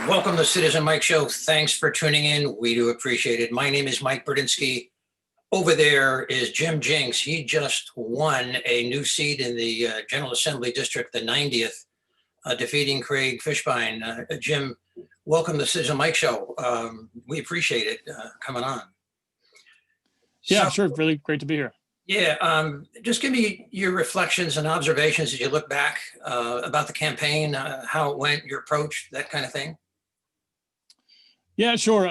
Welcome to Citizen Mike Show. Thanks for tuning in. We do appreciate it. My name is Mike Berdinsky. Over there is Jim Jinks. He just won a new seat in the General Assembly District, the 90th, defeating Craig Fishbein. Jim, welcome to Citizen Mike Show. We appreciate it coming on. Yeah, sure. Really great to be here. Yeah, just give me your reflections and observations as you look back about the campaign, how it went, your approach, that kind of thing. Yeah, sure.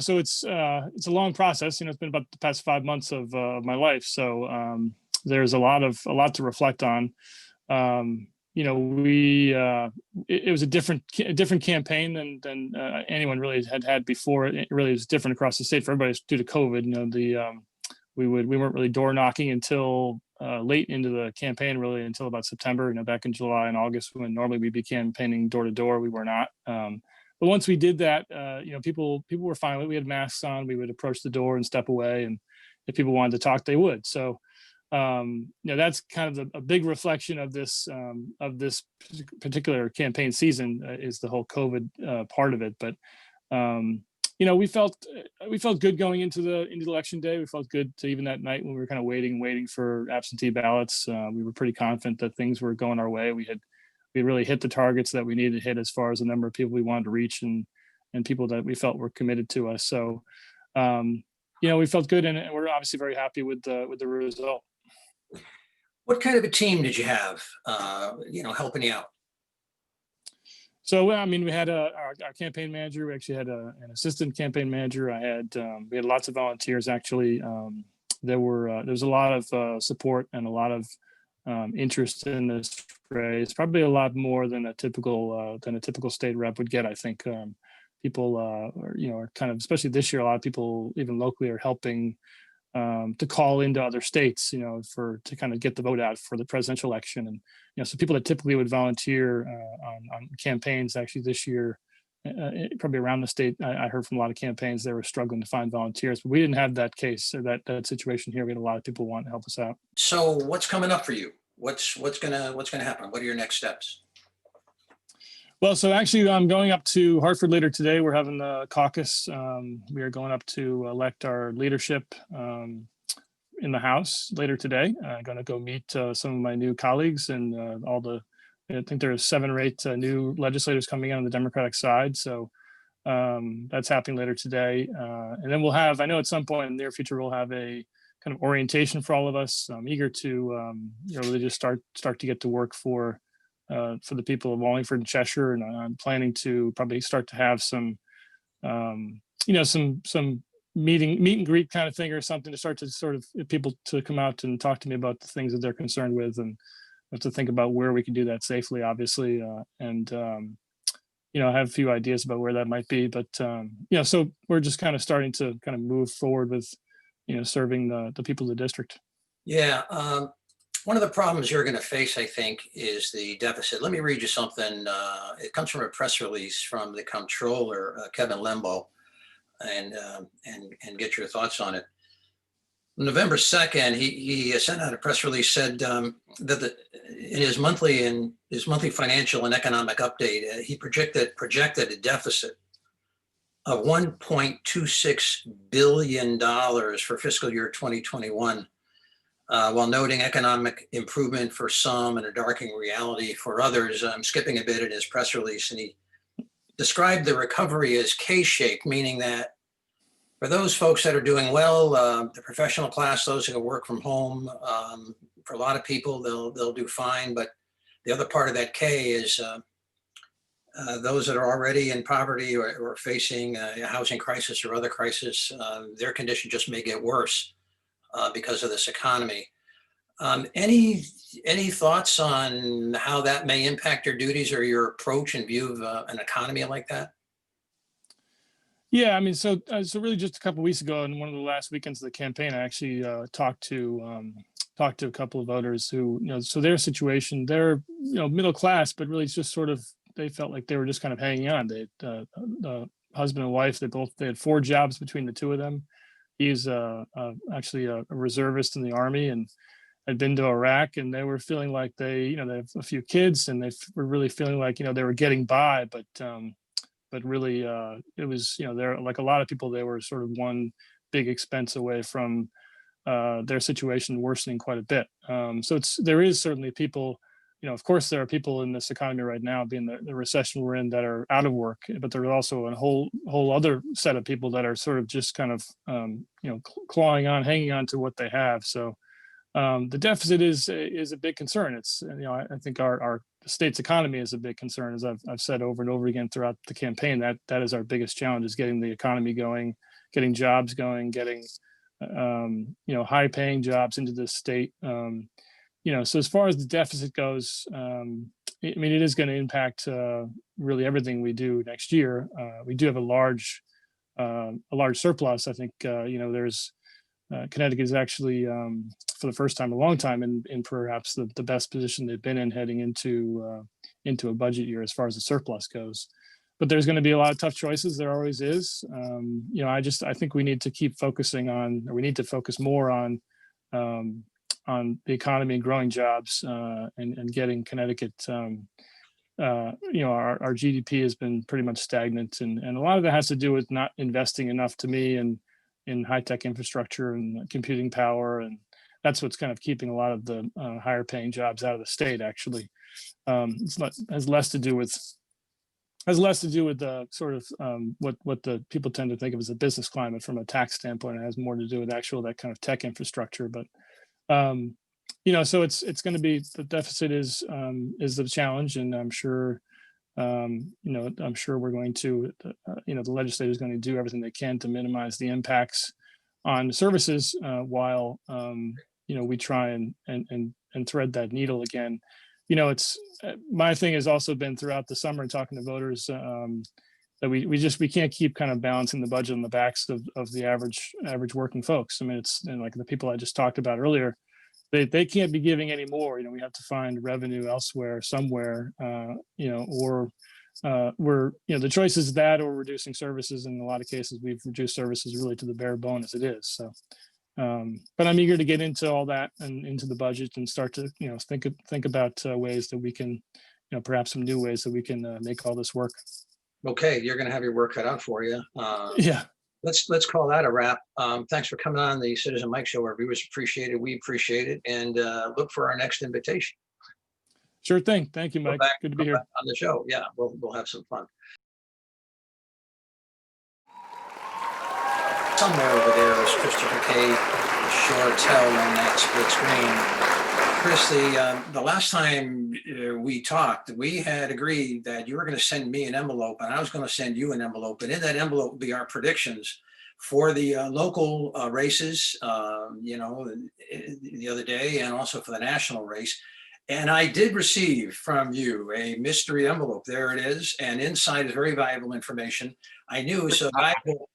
So it's a long process. It's been about the past 5 months of my life. So there's a lot to reflect on. It was a different campaign than anyone really had before. It really was different across the state for everybody due to COVID. We weren't really door knocking until late into the campaign, really until about September. Back in July and August, when normally we'd be campaigning door to door, we were not. But once we did that, people were fine. We had masks on. We would approach the door and step away, and if people wanted to talk, they would. So, that's kind of a big reflection of this particular campaign season is the whole COVID part of it. But we felt good going into election day. We felt good to even that night when we were kind of waiting for absentee ballots. We were pretty confident that things were going our way. We really hit the targets that we needed to hit as far as the number of people we wanted to reach and people that we felt were committed to us. So, we felt good, and we're obviously very happy with the result. What kind of a team did you have, helping you out? So, we had our campaign manager. We actually had an assistant campaign manager. We had lots of volunteers. Actually, there was a lot of support and a lot of interest in this race. Probably a lot more than a typical state rep would get. I think people are kind of, especially this year, a lot of people even locally are helping to call into other states, to kind of get the vote out for the presidential election. And so people that typically would volunteer on campaigns, actually this year, probably around the state, I heard from a lot of campaigns they were struggling to find volunteers, but we didn't have that case or that situation here. We had a lot of people wanting to help us out. So what's coming up for you? What's gonna happen? What are your next steps? Well, so actually, I'm going up to Hartford later today. We're having the caucus. We are going up to elect our leadership in the House later today. I'm going to go meet some of my new colleagues and I think there are 7 or 8 new legislators coming in on the Democratic side. So that's happening later today. And then I know at some point in the near future, we'll have a kind of orientation for all of us. I'm eager to really just start to get to work for the people of Wallingford and Cheshire, and I'm planning to probably start to have some meet and greet kind of thing or something to start to sort of people to come out and talk to me about the things that they're concerned with, and to think about where we can do that safely, obviously, and I have a few ideas about where that might be, but so we're just kind of starting to kind of move forward with serving the people of the district. Yeah. One of the problems you're going to face, I think, is the deficit. Let me read you something. It comes from a press release from the comptroller, Kevin Lembo, and get your thoughts on it. November 2nd, he sent out a press release, said that in his monthly financial and economic update, he projected a deficit of $1.26 billion for fiscal year 2021. While noting economic improvement for some and a darkening reality for others. I'm skipping a bit in his press release, and he described the recovery as K-shaped, meaning that for those folks that are doing well, the professional class, those who can work from home, for a lot of people, they'll do fine. But the other part of that K is those that are already in poverty or facing a housing crisis or other crisis, their condition just may get worse. Because of this economy. Any thoughts on how that may impact your duties or your approach in view of an economy like that? Yeah, so really just a couple of weeks ago, in one of the last weekends of the campaign, I actually talked to a couple of voters who, so their situation, they're middle class, but really it's just sort of they felt like they were just kind of hanging on. They the husband and wife, they had 4 jobs between the two of them. He's actually a reservist in the Army and had been to Iraq, and they were feeling like they have a few kids, and they were really feeling like they were getting by, but but really, it was, there, like a lot of people, they were sort of one big expense away from their situation worsening quite a bit. So there is certainly people, of course, there are people in this economy right now, being the recession we're in, that are out of work, but there's also a whole other set of people that are sort of just kind of, clawing on, hanging on to what they have. So the deficit is a big concern. It's, I think our state's economy is a big concern, as I've said over and over again throughout the campaign. That is our biggest challenge, is getting the economy going, getting jobs going, getting high paying jobs into the state. So as far as the deficit goes, it is going to impact really everything we do next year. We do have a large surplus. I think there's Connecticut is actually, for the first time in a long time, in perhaps the best position they've been in heading into a budget year as far as the surplus goes. But there's going to be a lot of tough choices. There always is. I think we need to keep focusing on, or we need to focus more on the economy and growing jobs, and getting Connecticut. Our GDP has been pretty much stagnant, and a lot of that has to do with not investing enough, to me, in high-tech infrastructure and computing power, and that's what's kind of keeping a lot of the higher paying jobs out of the state. Actually, has less to do with the sort of what the people tend to think of as a business climate from a tax standpoint. It has more to do with that kind of tech infrastructure. But so it's going to be, the deficit is the challenge, and I'm sure we're going to, the legislature is going to do everything they can to minimize the impacts on services, while we try and thread that needle again. It's my thing has also been throughout the summer, talking to voters, that we can't keep kind of balancing the budget on the backs of the average working folks. I mean, it's, and like the people I just talked about earlier, they can't be giving any more. We have to find revenue elsewhere, somewhere, or the choice is that, or reducing services. In a lot of cases, we've reduced services really to the bare bone as it is. So, but I'm eager to get into all that and into the budget and start to, think about ways that we can, perhaps some new ways that we can make all this work. Okay, you're going to have your work cut out for you. Yeah. Let's call that a wrap. Thanks for coming on the Citizen Mike Show. Our viewers appreciate it. We appreciate it, and look for our next invitation. Sure thing. Thank you, Mike. Good to be here on the show. Yeah, we'll have some fun. Somewhere over there is Christopher K. Shortell on that split screen. Chris, the last time we talked, we had agreed that you were going to send me an envelope, and I was going to send you an envelope, and in that envelope would be our predictions for the local races, the other day, and also for the national race. And I did receive from you a mystery envelope. There it is, and inside is very valuable information. I knew it was so valuable.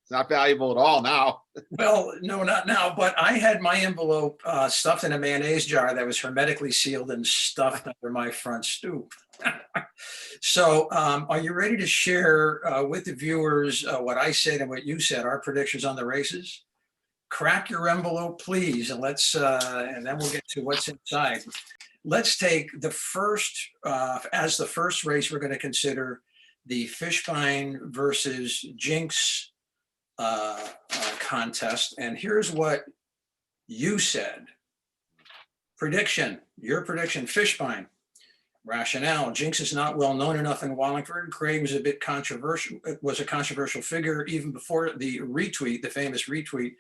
It's not valuable at all now. Well, no, not now, but I had my envelope stuffed in a mayonnaise jar that was hermetically sealed and stuffed under my front stoop. So are you ready to share with the viewers what I said and what you said, our predictions on the races? Crack your envelope, please, and let's and then we'll get to what's inside. Let's take the first, as the first race, we're going to consider the Fishbein versus Jinks contest. And here's what you said. Prediction, your prediction: Fishbein. Rationale: Jinks is not well known enough in Wallingford. Craig was a bit controversial. It was a controversial figure even before the retweet, the famous retweet.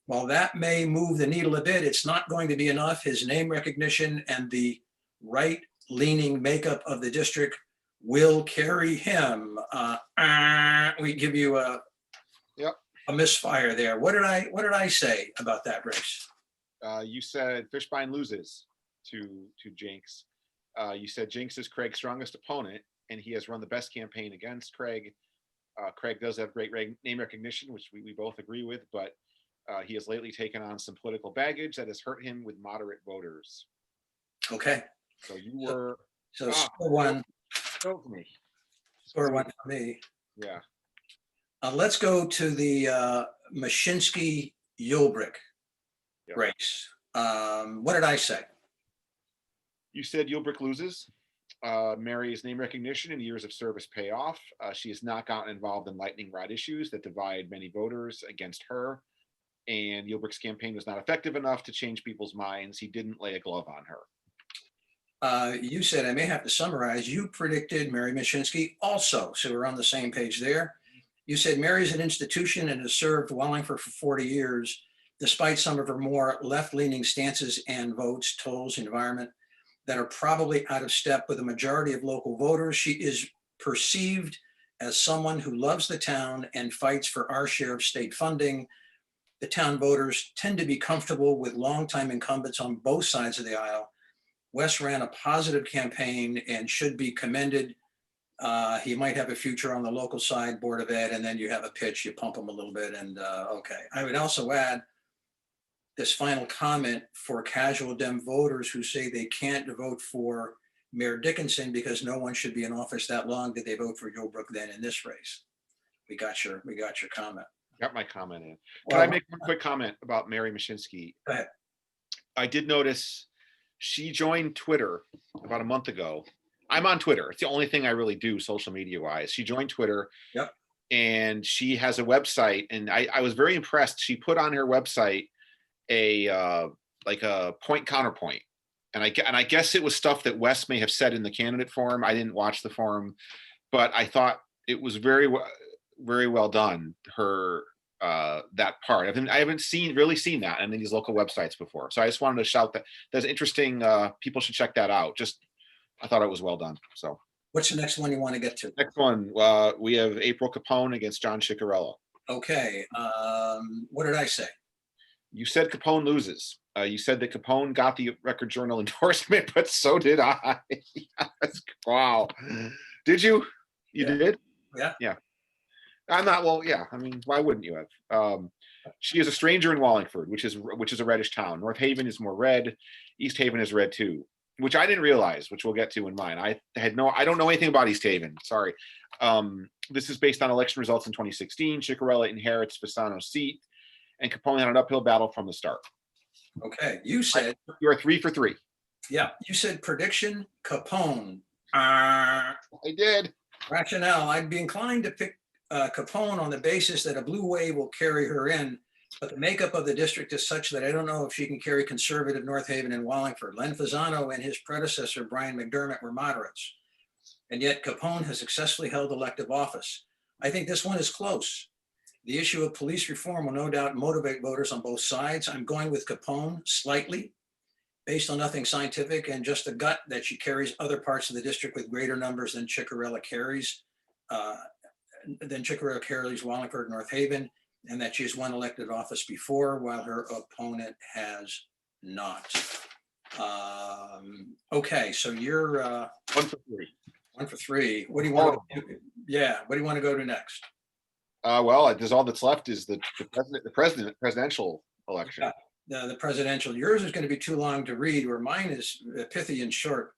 While that may move the needle a bit, it's not going to be enough. His name recognition and the right-leaning makeup of the district will carry him. We give you a misfire there. What did I say about that race? You said Fishbein loses to Jinks. You said Jinks is Craig's strongest opponent, and he has run the best campaign against Craig. Craig does have great name recognition, which we both agree with, but he has lately taken on some political baggage that has hurt him with moderate voters. Okay. So you were score one. Me. Score one for me. Yeah. Let's go to the Mashinsky-Ulbrich race. What did I say? You said Ulbrich loses. Mary's name recognition and years of service pay off. She has not gotten involved in lightning rod issues that divide many voters against her. And Yilbrick's campaign was not effective enough to change people's minds. He didn't lay a glove on her. You said, I may have to summarize, you predicted Mary Mashinsky also, so we're on the same page there. You said Mary's an institution and has served Wallingford for 40 years, despite some of her more left-leaning stances and votes, tolls, environment, that are probably out of step with the majority of local voters. She is perceived as someone who loves the town and fights for our share of state funding. The town voters tend to be comfortable with longtime incumbents on both sides of the aisle. Wes ran a positive campaign and should be commended. He might have a future on the local side, Board of Ed, and then you have a pitch, you pump him a little bit, and okay. I would also add this final comment for casual Dem voters who say they can't vote for Mayor Dickinson because no one should be in office that long. Did they vote for Gilbrook then in this race? We got your comment. Got my comment in. Well, Can I make one quick comment about Mary Mashinsky? Go ahead. I did notice she joined Twitter about a month ago. I'm on Twitter. It's the only thing I really do social media wise. She joined Twitter. Yep. And she has a website, and I was very impressed. She put on her website a like a point counterpoint. And I guess it was stuff that Wes may have said in the candidate forum. I didn't watch the forum, but I thought it was very well done. Her that part. I haven't really seen that in these local websites before. So I just wanted to shout that that's interesting. People should check that out. I thought it was well done. So What's the next one you want to get to? next one, we have April Capone against John Cicarella. Okay. What did I say? You said Capone loses. You said that Capone got the Record Journal endorsement, but so did I. Yes. Wow. Did you? You Yeah. did? Yeah. Yeah. I'm not. Well, yeah. I mean, why wouldn't you have? She is a stranger in Wallingford, which is a reddish town. North Haven is more red. East Haven is red too, which I didn't realize, which we'll get to in mine. I don't know anything about East Haven. Sorry. This is based on election results in 2016. Cicarella inherits Fasano's seat, and Capone had an uphill battle from the start. Okay. You said You are 3 for 3. Yeah. You said prediction Capone. I did. Rationale. I'd be inclined to pick Capone on the basis that a blue wave will carry her in, but the makeup of the district is such that I don't know if she can carry conservative North Haven and Wallingford. Len Fasano and his predecessor, Brian McDermott, were moderates, and yet Capone has successfully held elective office. I think this one is close. The issue of police reform will no doubt motivate voters on both sides. I'm going with Capone slightly, based on nothing scientific and just a gut that she carries other parts of the district with greater numbers than Cicarella carries. Wallingford, North Haven, and that she's won elected office before, while her opponent has not. Okay, so you're 1 for 3. 1 for 3. What do you want to do? Yeah, what do you want to go to next? Well, there's all that's left is the presidential election. Yeah, the presidential. Yours is going to be too long to read, where mine is pithy and short.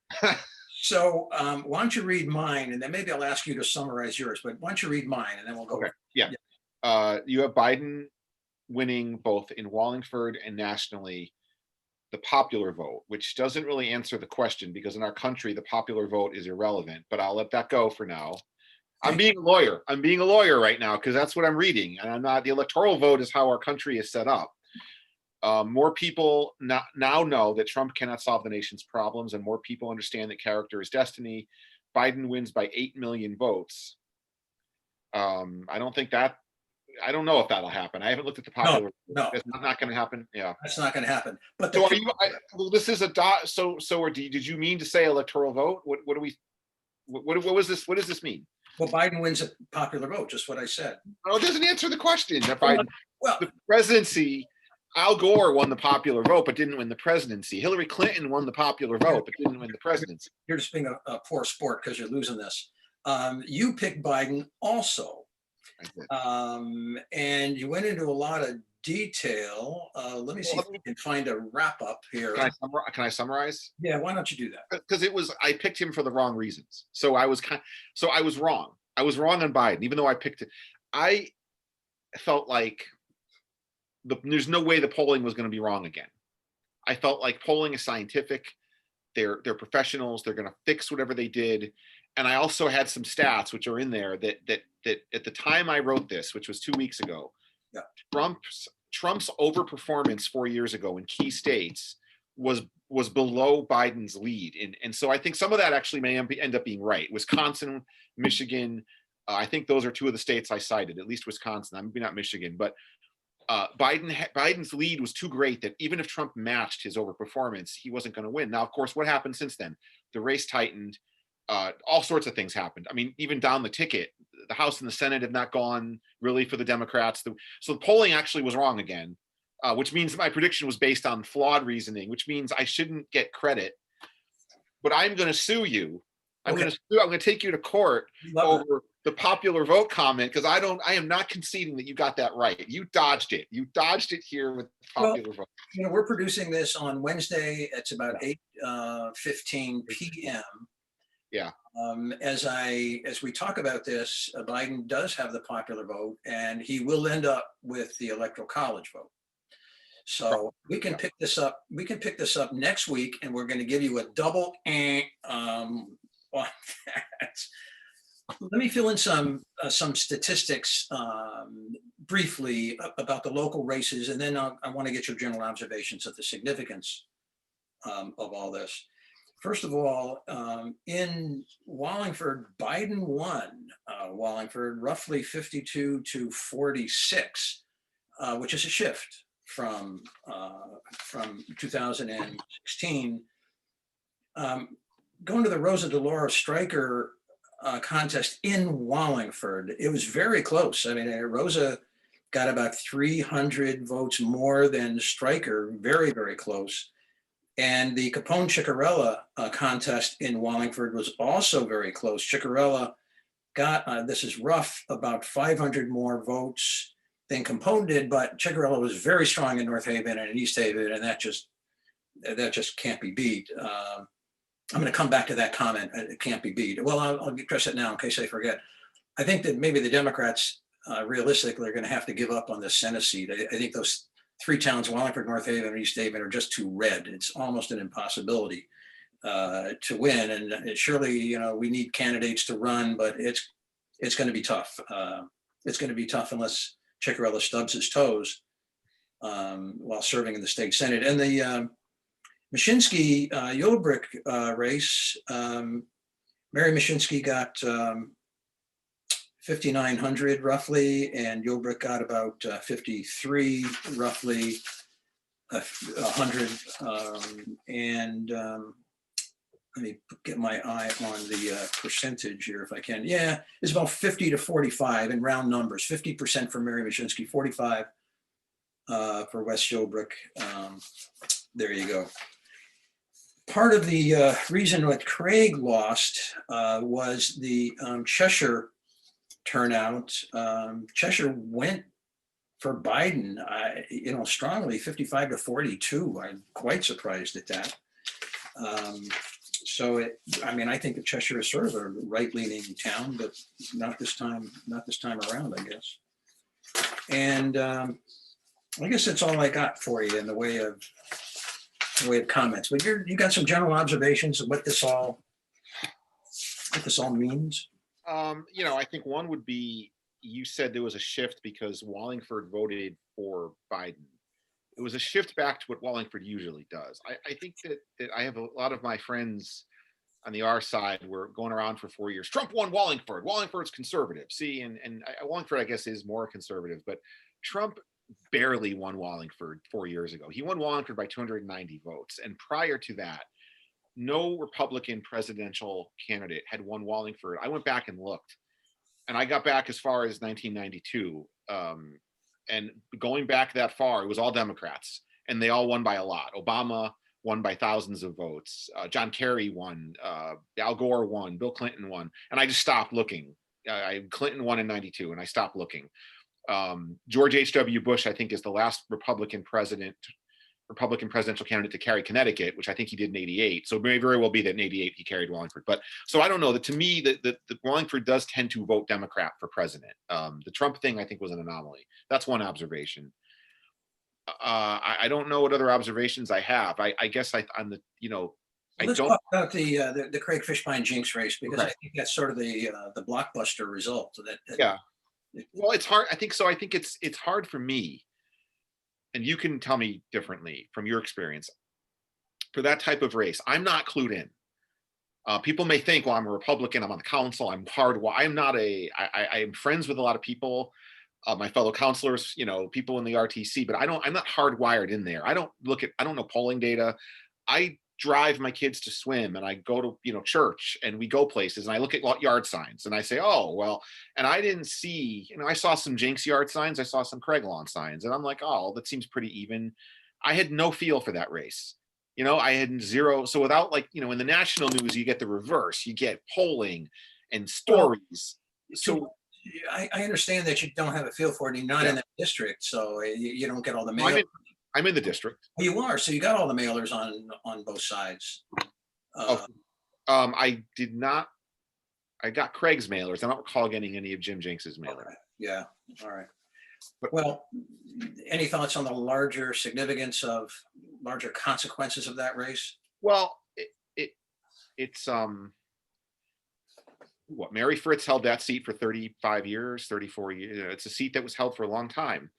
So why don't you read mine, and then maybe I'll ask you to summarize yours, but why don't you read mine, and then we'll go. Okay. Yeah. You have Biden winning both in Wallingford and nationally the popular vote, which doesn't really answer the question because in our country, the popular vote is irrelevant, but I'll let that go for now. I'm being a lawyer. I'm being a lawyer right now because that's what I'm reading. And I'm not, the electoral vote is how our country is set up. More people now know that Trump cannot solve the nation's problems, and more people understand that character is destiny. Biden wins by 8 million votes. I don't know if that'll happen. I haven't looked at the popular. No, it's not going to happen. Yeah, that's not going to happen. But so are you? Well, this is a dot. So did you mean to say electoral vote? What do we? What was this? What does this mean? Well, Biden wins a popular vote. Just what I said. Oh, it doesn't answer the question. That Biden, the presidency. Al Gore won the popular vote, but didn't win the presidency. Hillary Clinton won the popular vote, but didn't win the presidency. You're just being a poor sport because you're losing this. You picked Biden also. And you went into a lot of detail. Let me see if we can find a wrap up here. Can I summarize? Yeah, why don't you do that? Because I picked him for the wrong reasons. So I was wrong. I was wrong on Biden, even though I picked it. I felt like there's no way the polling was going to be wrong again. I felt like polling is scientific. they're professionals. They're going to fix whatever they did. And I also had some stats which are in there that at the time I wrote this, which was 2 weeks ago, Yeah. Trump's overperformance 4 years ago in key states was below Biden's lead. And so I think some of that actually may end up being right. Wisconsin, Michigan, I think those are two of the states I cited, at least Wisconsin, maybe not Michigan, but Biden's lead was too great that even if Trump matched his overperformance, he wasn't going to win. Now, of course, what happened since then? The race tightened. All sorts of things happened. I mean, even down the ticket, the House and the Senate have not gone really for the Democrats. So the polling actually was wrong again, which means my prediction was based on flawed reasoning, which means I shouldn't get credit. But I'm going to sue you. I'm going to take you to court over the popular vote comment, because I am not conceding that you got that right. You dodged it. You dodged it here with popular vote. You know, we're producing this on Wednesday. It's about 8:15 p.m. Yeah. As we talk about this, Biden does have the popular vote, and he will end up with the Electoral College vote. So we can pick this up. We can pick this up next week, and we're going to give you a double on that. Let me fill in some statistics briefly about the local races, and then I want to get your general observations of the significance of all this. First of all, in Wallingford, Biden won Wallingford roughly 52 to 46, which is a shift from 2016. Going to the Rosa DeLauro Stryker contest in Wallingford, it was very close. I mean, Rosa got about 300 votes more than Stryker, very, very close. And the Capone Cicarella contest in Wallingford was also very close. Cicarella got, this is rough, about 500 more votes than Capone did, but Cicarella was very strong in North Haven and in East Haven, and that just can't be beat. I'm going to come back to that comment. It can't be beat. Well, I'll address it now in case I forget. I think that maybe the Democrats realistically are going to have to give up on the Senate seat. I think those three towns, Wallingford, North Haven, and East Haven, are just too red. It's almost an impossibility to win. And surely, you know, we need candidates to run, but it's going to be tough. It's going to be tough unless Cicarella stubs his toes while serving in the state Senate. And the Mashinsky Yulbrick race, Mary Mashinsky got 5,900 roughly, and Yulbrick got about 53 roughly, 100. Let me get my eye on the percentage here if I can. Yeah, it's about 50 to 45 in round numbers. 50% for Mary Mashinsky, 45 for Wes Yulbrick. There you go. Part of the reason that Craig lost was the Cheshire turnout. Cheshire went for Biden, strongly, 55 to 42. I'm quite surprised at that. I think that Cheshire is sort of a right-leaning town, but not this time around, I guess. And I guess that's all I got for you in the way of comments. But you got some general observations of what this all means? I think one would be, you said there was a shift because Wallingford voted for Biden. It was a shift back to what Wallingford usually does. I think that I have a lot of my friends on the R side were going around for 4 years. Trump won Wallingford. Wallingford's conservative. See, and Wallingford, I guess, is more conservative, but Trump barely won Wallingford 4 years ago. He won Wallingford by 290 votes. And prior to that, no Republican presidential candidate had won Wallingford. I went back and looked, and I got back as far as 1992. And going back that far, it was all Democrats, and they all won by a lot. Obama won by thousands of votes. John Kerry won. Al Gore won. Bill Clinton won. And I just stopped looking. Clinton won in 92, and I stopped looking. George H.W. Bush, I think, is the last Republican presidential candidate to carry Connecticut, which I think he did in 88. So it may very well be that in 88 he carried Wallingford. But so I don't know. That to me, that Wallingford does tend to vote Democrat for president. The Trump thing, I think, was an anomaly. That's one observation. I don't know what other observations I have. I guess on the I Let's don't, talk about the Craig Fishbein Jinks race, because I Okay. think that's sort of the blockbuster result that yeah. Well, it's hard. I think so. I think it's hard for me, and you can tell me differently from your experience. For that type of race, I'm not clued in. People may think, well, I'm a Republican, I'm on the council, I'm hard. Well, I'm not I am friends with a lot of people, my fellow counselors, people in the RTC, but I'm not hardwired in there. I don't know polling data. I drive my kids to swim and I go to, church, and we go places, and I look at yard signs and I say, oh, well, and I didn't see, I saw some Jinx yard signs. I saw some Craig lawn signs, and I'm like, oh, that seems pretty even. I had no feel for that race. I had zero. So without, in the national news, you get the reverse, you get polling and Well, stories. So I understand that you don't have a feel for it, and you're not yeah, in that district, so you don't get all the well, mail. I'm in the district. You are, so you got all the mailers on both sides. Of, Uh, I did not, I got Craig's mailers. I don't recall getting any of Jim Jinks's mailers. okay, yeah, all right. But Well, any thoughts on the larger significance of larger consequences of that race? well, it's what, Mary Fritz held that seat for 35 years, 34 years. It's a seat that was held for a long time.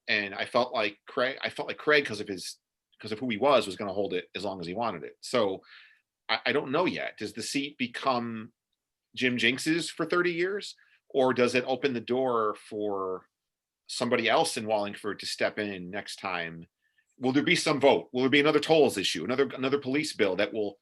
And I felt like Craig, because of who he was going to hold it as long as he wanted it. So I don't know yet. Does the seat become Jim Jinks's for 30 years? Or does it open the door for somebody else in Wallingford to step in next time? Will there be some vote? Will there be another tolls issue, another police bill that we'll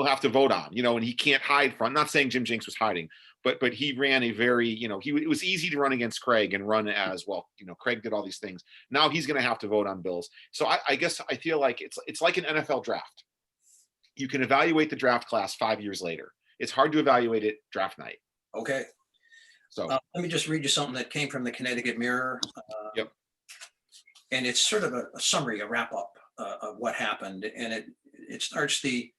have to vote on? And he can't hide from. I'm not saying Jim Jinks was hiding, but he ran a very, it was easy to run against Craig and run as well. Craig did all these things. Now he's going to have to vote on bills. So I guess I feel like it's like an NFL draft. You can evaluate the draft class 5 years later. It's hard to evaluate it draft night. Okay. So let me just read you something that came from the Connecticut Mirror. Yep. And it's sort of a summary, a wrap up of what happened. And it starts the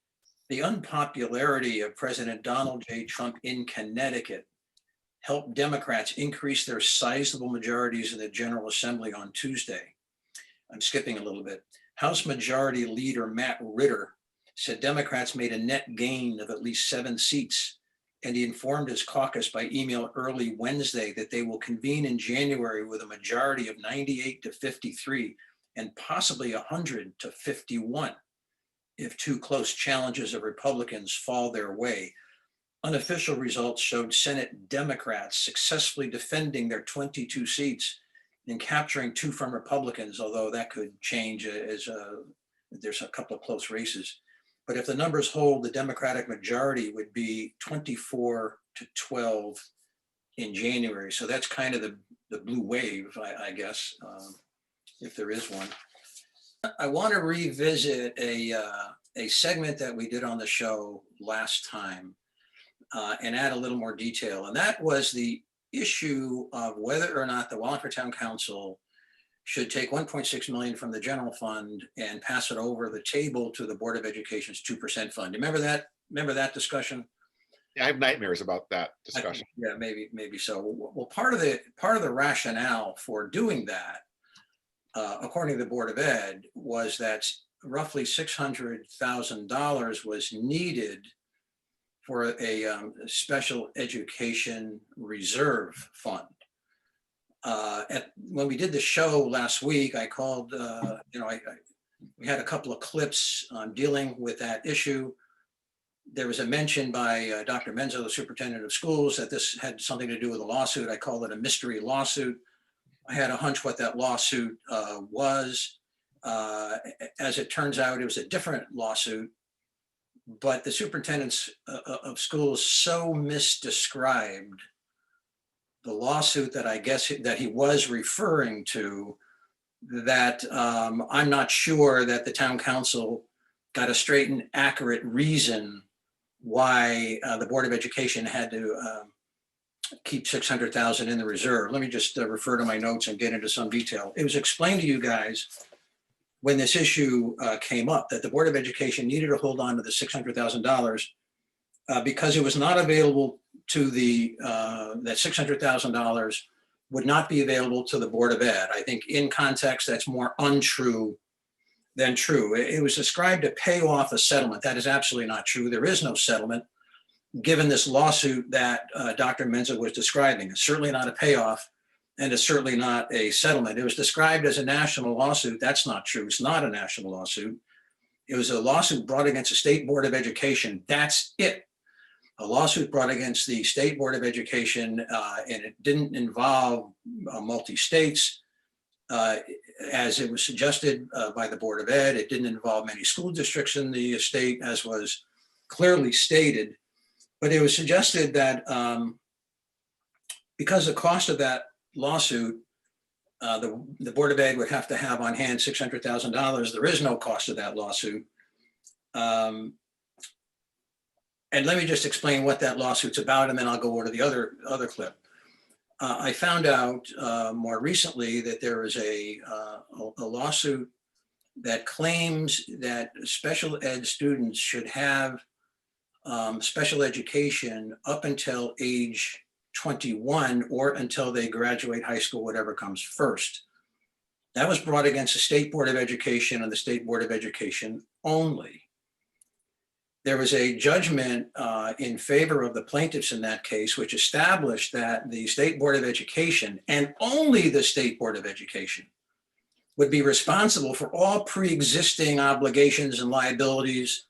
unpopularity of President Donald J. Trump in Connecticut helped Democrats increase their sizable majorities in the General Assembly on Tuesday. I'm skipping a little bit. House Majority Leader Matt Ritter said Democrats made a net gain of at least 7 seats, and he informed his caucus by email early Wednesday that they will convene in January with a majority of 98 to 53 and possibly 100 to 51 if 2 close challenges of Republicans fall their way. Unofficial results showed Senate Democrats successfully defending their 22 seats and capturing 2 from Republicans, although that could change as there's a couple of close races. But if the numbers hold, the Democratic majority would be 24 to 12 in January. So that's kind of the blue wave, I guess, if there is one. I want to revisit a segment that we did on the show last time and add a little more detail. And that was the issue of whether or not the Wallingford Town Council should take 1.6 million from the general fund and pass it over the table to the Board of Education's 2% fund. Remember that? Remember that discussion? Yeah, I have nightmares about that discussion. Yeah, maybe so. Well, part of the rationale for doing that, according to the Board of Ed, was that roughly $600,000 was needed for a special education reserve fund. When we did the show last week, I called, we had a couple of clips dealing with that issue. There was a mention by Dr. Menzo, the superintendent of schools, that this had something to do with a lawsuit. I called it a mystery lawsuit. I had a hunch what that lawsuit was. As it turns out, it was a different lawsuit, but the superintendents of schools so misdescribed the lawsuit that I guess that he was referring to, that I'm not sure that the town council got a straight and accurate reason why the Board of Education had to keep 600,000 in the reserve. Let me just refer to my notes and get into some detail. It was explained to you guys when this issue came up that the Board of Education needed to hold on to the $600,000 because it was not available to that $600,000 would not be available to the Board of Ed. I think in context, that's more untrue than true. It was described to pay off a settlement. That is absolutely not true. There is no settlement given this lawsuit that Dr. Menzo was describing. It's certainly not a payoff, and it's certainly not a settlement. It was described as a national lawsuit. That's not true. It's not a national lawsuit. It was a lawsuit brought against the State Board of Education. That's it. A lawsuit brought against the State Board of Education, and it didn't involve multi-states. As it was suggested by the Board of Ed, it didn't involve many school districts in the state, as was clearly stated. But it was suggested that because the cost of that lawsuit, the Board of Ed would have to have on hand $600,000. There is no cost of that lawsuit. And let me just explain what that lawsuit's about, and then I'll go over to the other clip. I found out more recently that there is a lawsuit that claims that special ed students should have special education up until age 21 or until they graduate high school, whatever comes first. That was brought against the State Board of Education and the State Board of Education only. There was a judgment in favor of the plaintiffs in that case, which established that the State Board of Education, and only the State Board of Education, would be responsible for all pre-existing obligations and liabilities,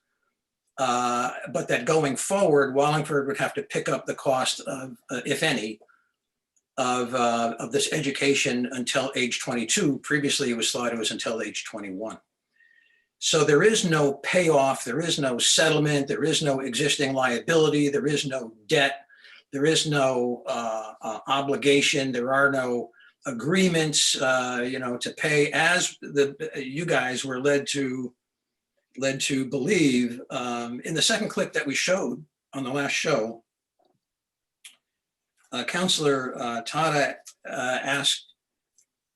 but that going forward, Wallingford would have to pick up the cost of, if any, of this education until age 22. Previously, it was thought it was until age 21. So there is no payoff, there is no settlement, there is no existing liability, there is no debt, there is no obligation, there are no agreements, to pay, as you guys were led to believe. In the second clip that we showed on the last show, Counselor Tada asked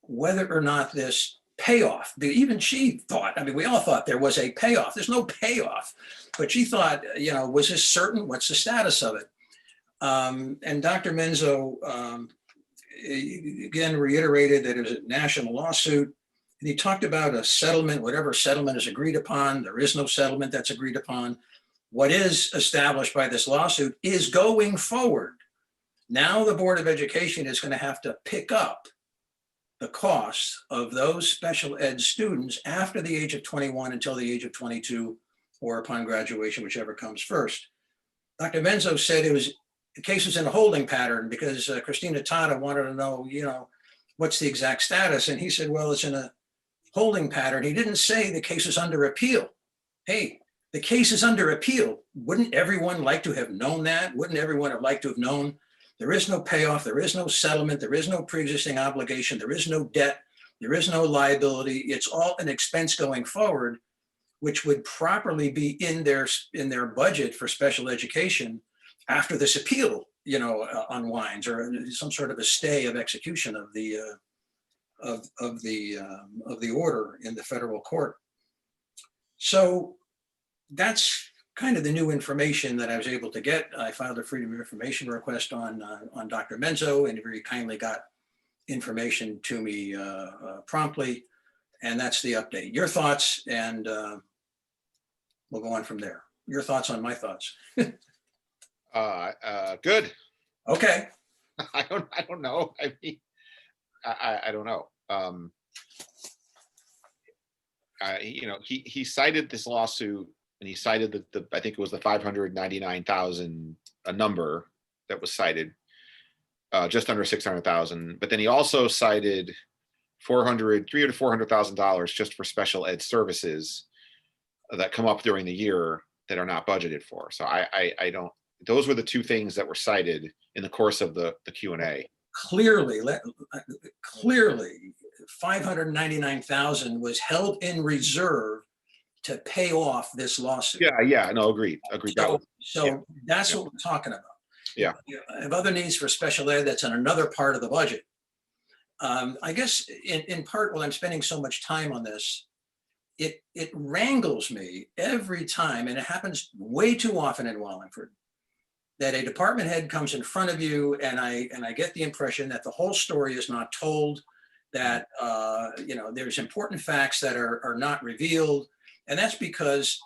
whether or not this payoff, even she thought, I mean, we all thought there was a payoff. There's no payoff, but she thought, was this certain? What's the status of it? And Dr. Menzo again reiterated that it was a national lawsuit. And he talked about a settlement, whatever settlement is agreed upon. There is no settlement that's agreed upon. What is established by this lawsuit is going forward. Now the Board of Education is going to have to pick up the cost of those special ed students after the age of 21 until the age of 22, or upon graduation, whichever comes first. Dr. Menzo said the case was in a holding pattern because Christina Tada wanted to know, what's the exact status? And he said, well, it's in a holding pattern. He didn't say the case is under appeal. Hey, the case is under appeal. Wouldn't everyone like to have known that? Wouldn't everyone have liked to have known there is no payoff, there is no settlement, there is no pre-existing obligation, there is no debt, there is no liability. It's all an expense going forward, which would properly be in their budget for special education after this appeal, unwinds, or some sort of a stay of execution of the order in the federal court. So that's kind of the new information that I was able to get. I filed a Freedom of Information request on Dr. Menzo, and he very kindly got information to me promptly, and that's the update. Your thoughts, and we'll go on from there. Your thoughts on my thoughts. Good. Okay. I don't know. I mean, I don't know. He cited this lawsuit. And he cited I think it was the 599,000, a number that was cited, just under 600,000. But then he also cited $300,000 to $400,000 just for special ed services that come up during the year that are not budgeted for. So I don't. Those were the two things that were cited in the course of the Q&A. Clearly, 599,000 was held in reserve to pay off this lawsuit. Yeah, no, agreed. So that's what we're talking about. Yeah. I have other needs for special ed that's on another part of the budget. I guess in part, while I'm spending so much time on this, it wrangles me every time, and it happens way too often in Wallingford, that a department head comes in front of you, and I get the impression that the whole story is not told, that, there's important facts that are not revealed. And that's because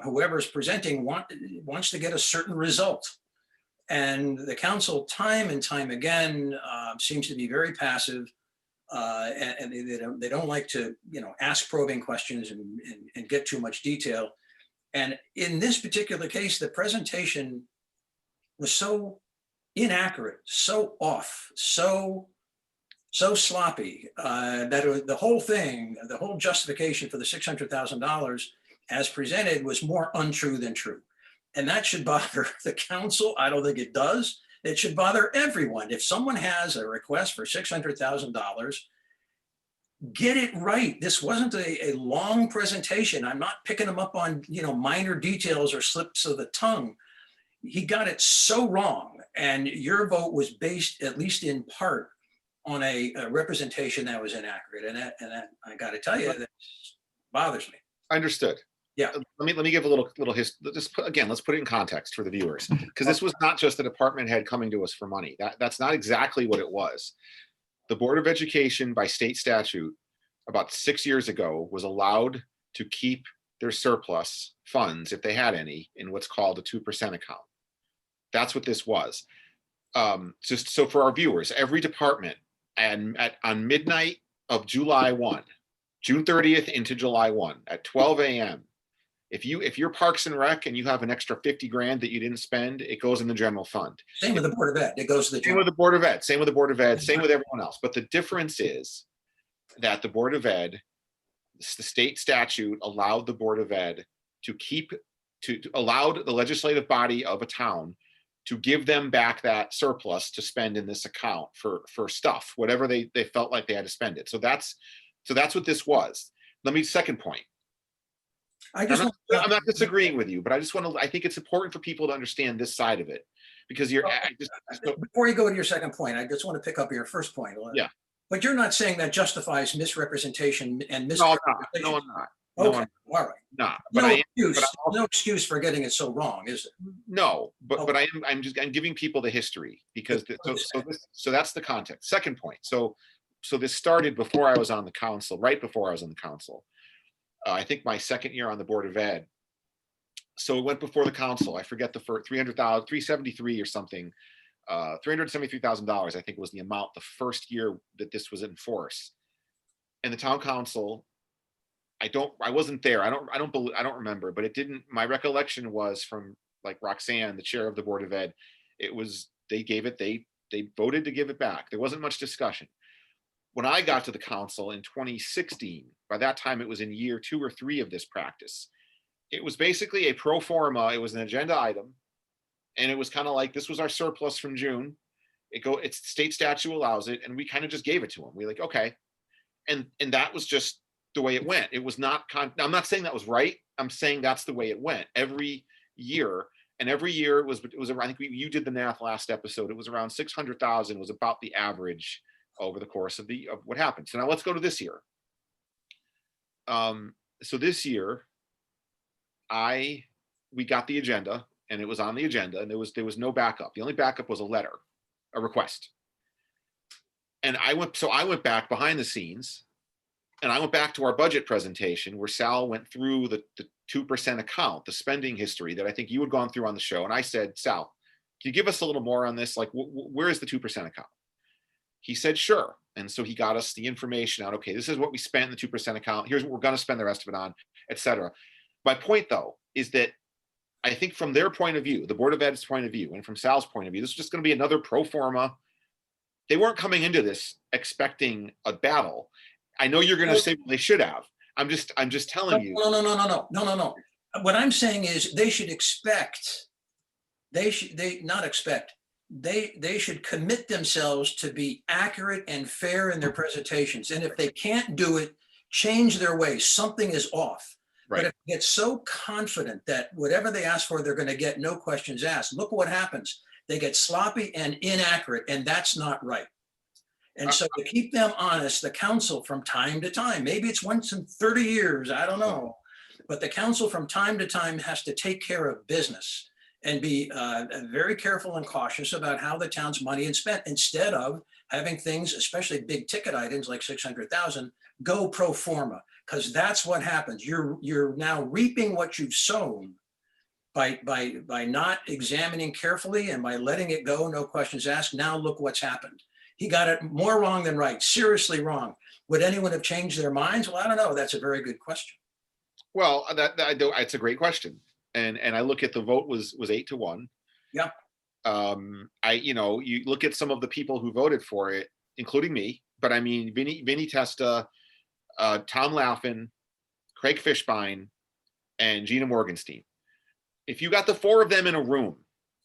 whoever is presenting wants to get a certain result. And the council, time and time again, seems to be very passive, and they don't like to, ask probing questions and get too much detail. And in this particular case, the presentation was so inaccurate, so off, so sloppy, that the whole thing, the whole justification for the $600,000 as presented was more untrue than true. And that should bother the council. I don't think it does. It should bother everyone. If someone has a request for $600,000, get it right. This wasn't a long presentation. I'm not picking him up on, minor details or slips of the tongue. He got it so wrong. And your vote was based, at least in part, on a representation that was inaccurate. And that I got to tell you, that bothers me. Understood. Yeah. Let me give a little history. Let's put it in context for the viewers, because this was not just a department head coming to us for money. That's not exactly what it was. The Board of Education, by state statute, about 6 years ago, was allowed to keep their surplus funds, if they had any, in what's called a 2% account. That's what this was. Just so for our viewers, every department, and on midnight of July 1, June 30th into July 1 at 12 a.m., if you're Parks and Rec and you have an extra 50 grand that you didn't spend, it goes in the general fund. Same with the Board of Ed. It goes to the same with the Board of Ed. Same with the Board of Ed. Same with everyone else. But the difference is that the Board of Ed, the state statute allowed the Board of Ed to allowed the legislative body of a town to give them back that surplus to spend in this account for stuff, whatever they felt like they had to spend it. So that's what this was. Second point. I'm not disagreeing with you, but I think it's important for people to understand this side of it, because before you go to your second point, I just want to pick up your first point. Yeah. But you're not saying that justifies misrepresentation and No, misrepresentation. I'm not. Okay, all right. Nah, no excuse for getting it so wrong, is it? No, but I'm giving people the history, because so that's the context. Second point. So this started before I was on the council, right before I was on the council. I think my second year on the Board of Ed. So it went before the council. I forget the first 373 or something. $373,000, I think, was the amount the first year that this was in force. And the town council, I wasn't there. I don't remember, but it didn't. My recollection was from like Roxanne, the chair of the Board of Ed. They voted to give it back. There wasn't much discussion. When I got to the council in 2016, by that time it was in year 2 or 3 of this practice. It was basically a pro forma. It was an agenda item, and it was kind of like, this was our surplus from June. It's state statute allows it, and we kind of just gave it to them. We like, okay, and that was just the way it went. It was not. I'm not saying that was right. I'm saying that's the way it went every year. And every year it was I think you did the math last episode. It was around 600,000 was about the average over the course of what happened. So now let's go to this year. So this year, we got the agenda, and it was on the agenda, and there was no backup. The only backup was a request. And I went back behind the scenes, and I went back to our budget presentation where Sal went through the 2% account, the spending history that I think you had gone through on the show. And I said, Sal, can you give us a little more on this? Like, where is the 2% account? He said, sure. And so he got us the information out. Okay, this is what we spent in the 2% account. Here's what we're going to spend the rest of it on, et cetera. My point, though, is that I think from their point of view, the Board of Ed's point of view, and from Sal's point of view, this is just going to be another pro forma. They weren't coming into this expecting a battle. I know you're going to say they should have. I'm just telling you. No. What I'm saying is they should commit themselves to be accurate and fair in their presentations. And if they can't do it, change their ways. Something is off. Right. But if they get so confident that whatever they ask for, they're going to get, no questions asked, look what happens. They get sloppy and inaccurate, and that's not right. And so to keep them honest, the council from time to time, maybe it's once in 30 years, I don't know, but the council from time to time has to take care of business and be very careful and cautious about how the town's money is spent, instead of having things, especially big ticket items like 600,000, go pro forma, because that's what happens. You're now reaping what you've sown by not examining carefully and by letting it go, no questions asked. Now look what's happened. He got it more wrong than right, seriously wrong. Would anyone have changed their minds? Well, I don't know. That's a very good question. Well, it's a great question. And I look at the vote was 8-1. Yeah. You look at some of the people who voted for it, including me, but I mean, Vinny Testa, Tom Laughlin, Craig Fishbein, and Gina Morgenstein. If you got the four of them in a room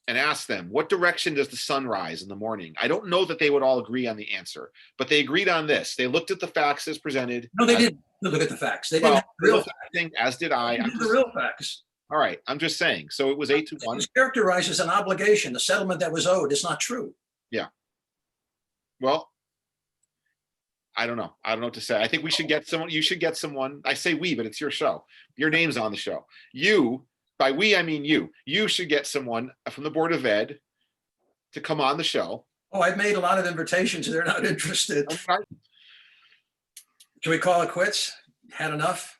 and asked them, what direction does the sun rise in the morning? I don't know that they would all agree on the answer, but they agreed on this. They looked at the facts as presented. No, they didn't look at the facts. They didn't have the real facts. As did I. The real facts. All right, I'm just saying. So it was 8-1. It's characterized as an obligation, a settlement that was owed. It's not true. Yeah. Well, I don't know. I don't know what to say. I think we should get someone. You should get someone. I say we, but it's your show. Your name's on the show. By we, I mean you. You should get someone from the Board of Ed to come on the show. Oh, I've made a lot of invitations. They're not interested. Can we call it quits? Had enough?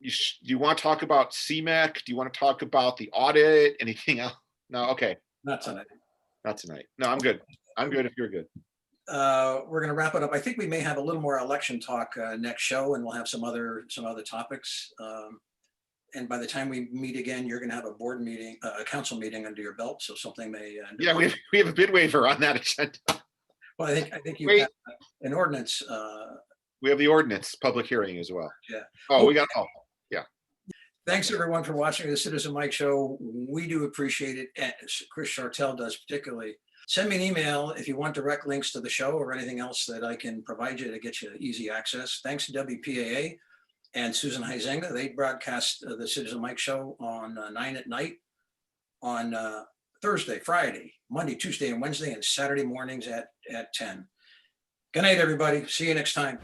Do you want to talk about CMEC? Do you want to talk about the audit? Anything else? No, okay. Not tonight. Not tonight. No, I'm good. I'm good if you're good. We're going to wrap it up. I think we may have a little more election talk next show, and we'll have some other topics. And by the time we meet again, you're going to have a board meeting, a council meeting under your belt. So something may. Yeah, we have a bid waiver on that agenda. Well, I think you have an ordinance. We have the ordinance public hearing as well. Yeah. Oh, we got all. Thanks everyone for watching the Citizen Mike Show. We do appreciate it. And Chris Shortell does particularly. Send me an email if you want direct links to the show or anything else that I can provide you to get you easy access. Thanks to WPAA and Susan Huizenga. They broadcast the Citizen Mike Show on 9 at night on Thursday, Friday, Monday, Tuesday, and Wednesday, and Saturday mornings at 10. Good night, everybody. See you next time.